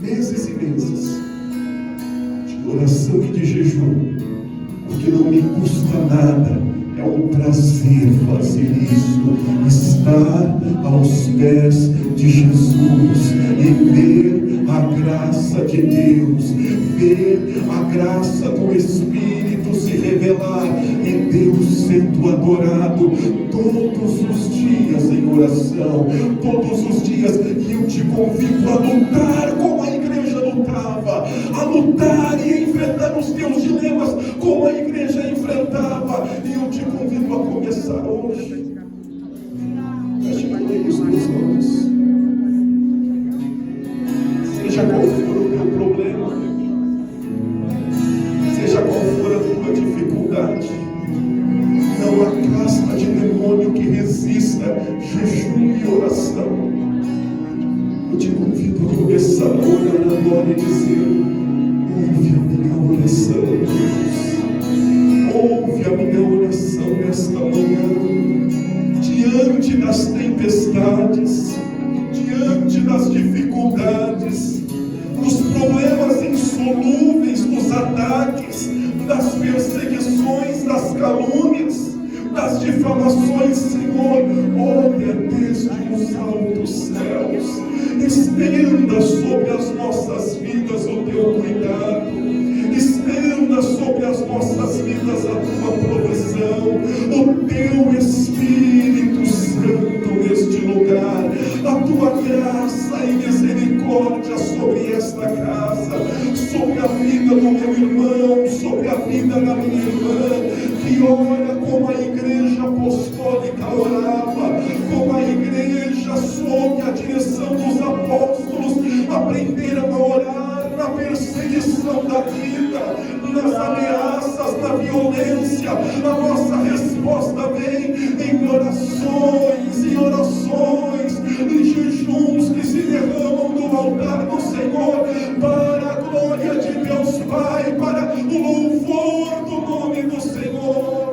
Meses e meses de oração e de jejum, porque não me custa nada, é um prazer fazer isso, estar aos pés de Jesus e ver a graça de Deus, ver a graça do Espírito se revelar e Deus sendo adorado todos os dias em oração, todos os dias. E eu te convido a lutar como a igreja lutava, a lutar e enfrentar os teus dilemas como a igreja enfrentava. E eu te convido a começar hoje. Feche comigo os teus olhos. Seja qual for o teu problema, seja qual for a tua dificuldade, não há casta de demônio que resista jejum e oração. Eu te convido a começar a orar agora e dizer: ouve a minha oração, Deus. Ouve a minha oração nesta manhã. Diante das tempestades, diante das dificuldades, dos problemas insolúveis, dos ataques, das perseguições, perseguições, das calúnias, das difamações, Senhor. Olha desde os altos céus, estenda sobre as nossas vidas o teu cuidado, estenda sobre as nossas vidas a tua provisão, o teu Espírito Santo neste lugar, a tua graça e misericórdia sobre esta casa, sobre a vida do meu irmão, sobre a vida da minha irmã, que ora como a igreja apostólica orava, como a igreja sob a direção dos apóstolos aprenderam a orar na perseguição da vida, nas ameaças, na violência. A nossa resposta vem em orações, em jejuns que se derramam do altar do Senhor, para a glória de Deus Pai, para o louvor do nome do Senhor.